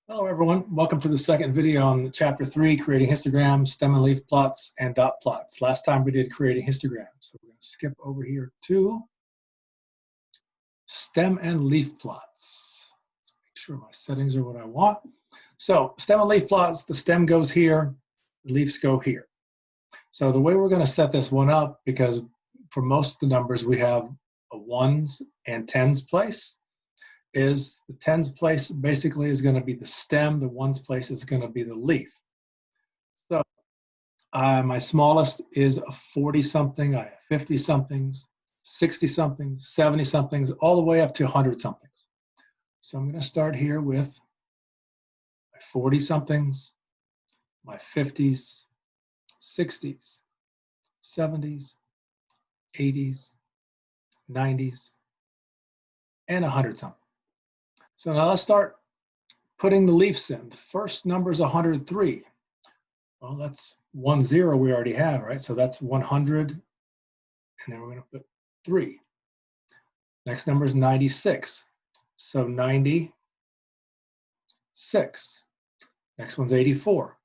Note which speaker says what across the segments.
Speaker 1: Hello everyone, welcome to the second video on chapter 3, creating histograms, stem and leaf plots, and dot plots. Last time we did creating histograms, so we're going to skip over here to stem and leaf plots. Let's make sure my settings are what I want. So stem and leaf plots, the stem goes here, the leaves go here. So the way we're going to set this one up, because for most of the numbers we have a ones and tens place, is the tens place basically is going to be the stem, the ones place is going to be the leaf. So my smallest is a 40 something, I have 50 somethings, 60 somethings, 70 somethings, all the way up to 100 somethings. So I'm going to start here with my 40 somethings, my 50s, 60s, 70s, 80s, 90s, and 100 something. So now let's start putting the leaves in. The first number is 103. Well, that's 10 we already have, right? So that's 100, and then we're going to put 3. Next number is 96. So 96. Next one's 84.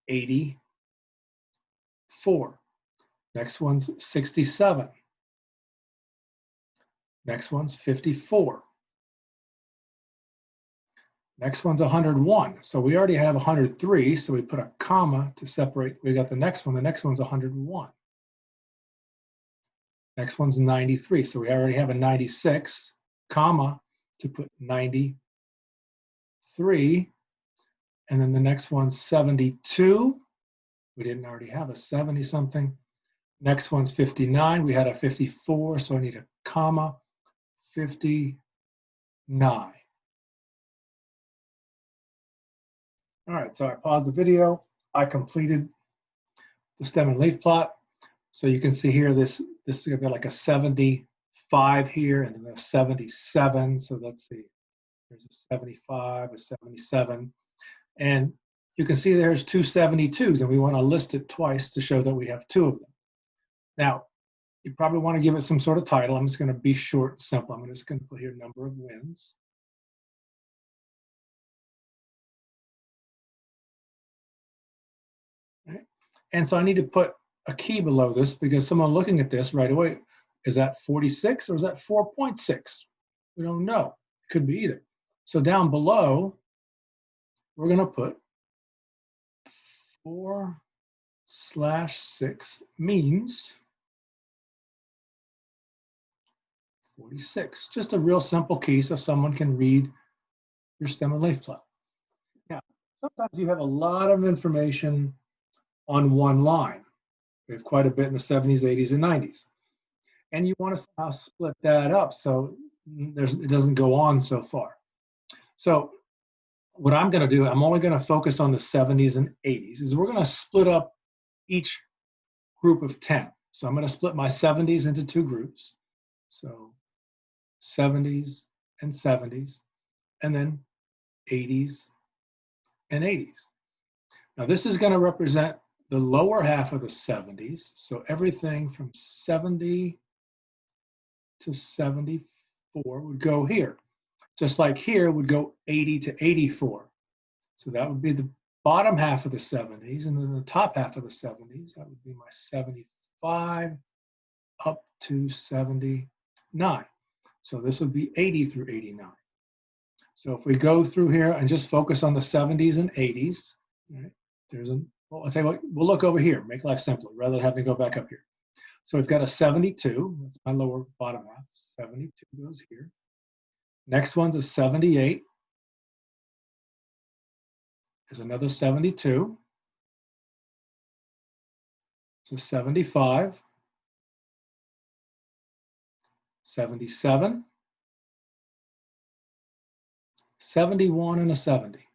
Speaker 1: 84. Next one's 67. Next one's 54. Next one's 101. So we already have 103, so we put a comma to separate. We got the next one. The next one's 101. Next one's 93. So we already have a 96, comma, to put 93. And then the next one's 72. We didn't already have a 70 something. Next one's 59. We had a 54, so I need a comma, 59. All right, so I paused the video. I completed the stem and leaf plot. So you can see here, this is gonna be like a 75 here and then a 77. So let's see, there's a 75, a 77. And you can see there's two 72s and we wanna list it twice to show that we have 2 of them. Now, you probably wanna give it some sort of title. I'm just gonna be short and simple. I'm just gonna put here number of wins. And so I need to put a key below this because someone looking at this right away, is that 46 or is that 4.6? We don't know. It could be either. So down below, we're going to put 4/6 means 46. Just a real simple key so someone can read your stem and leaf plot. Now, sometimes you have a lot of information on one line. We have quite a bit in the 70s, 80s, and 90s. And you want to somehow split that up so it doesn't go on so far. So what I'm going to do, I'm only going to focus on the 70s and 80s, is we're going to split up each group of 10. So I'm going to split my 70s into 2 groups. So 70s and 70s, and then 80s and 80s. Now this is going to represent the lower half of the 70s, so everything from 70 to 74 would go here. Just like here would go 80 to 84. So that would be the bottom half of the 70s, and then the top half of the 70s, that would be my 75 up to 79. So this would be 80 through 89. So if we go through here and just focus on the 70s and 80s, right, well, I'll tell you what, we'll look over here, make life simpler, rather than having to go back up here. So we've got a 72, that's my lower bottom half, 72 goes here. Next one's a 78. There's another 72. So 75, 77, 71, and a 70.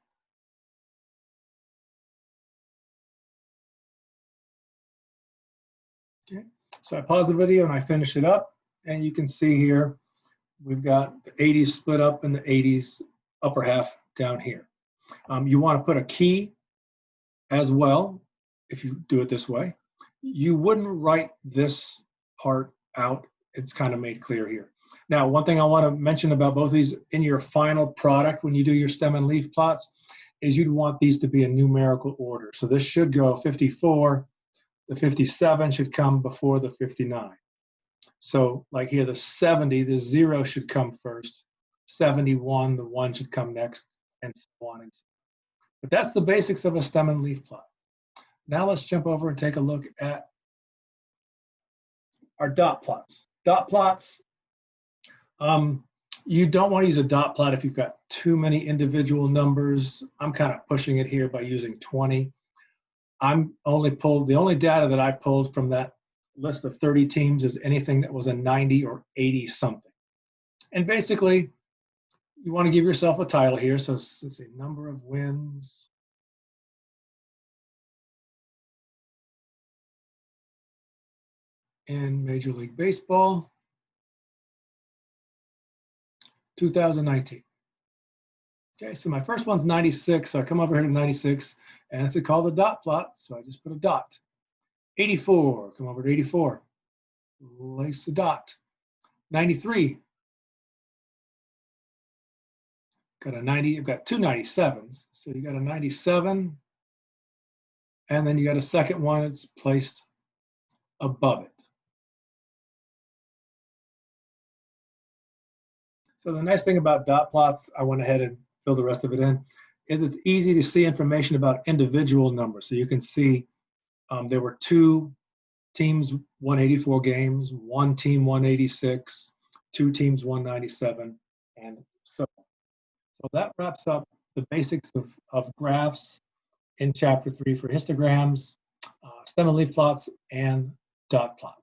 Speaker 1: Okay. So I pause the video and I finish it up, and you can see here we've got the 80s split up in the 80s upper half down here. You want to put a key as well if you do it this way. You wouldn't write this part out. It's kind of made clear here. Now, one thing I want to mention about both of these in your final product when you do your stem and leaf plots is you'd want these to be in numerical order. So this should go 54, the 57 should come before the 59. So like here, the 70, the 0 should come first, 71, the 1 should come next, and so on and so on. But that's the basics of a stem and leaf plot. Now let's jump over and take a look at our dot plots. Dot plots, you don't want to use a dot plot if you've got too many individual numbers. I'm kind of pushing it here by using 20. The only data that I pulled from that list of 30 teams is anything that was a 90 or 80 something. And basically, you want to give yourself a title here. So let's say number of wins in Major League Baseball 2019. Okay, so my first one's 96, so I come over here to 96, and it's called a dot plot, so I just put a dot. 84, come over to 84, place a dot. 93, got a 90, you've got two 97s, so you got a 97, and then you got a second one, it's placed above it. So the nice thing about dot plots, I went ahead and filled the rest of it in, is it's easy to see information about individual numbers. So you can see there were two teams, 184 games, one team, 186, two teams, 197, and so on. So that wraps up the basics of graphs in Chapter 3 for histograms, stem and leaf plots, and dot plots.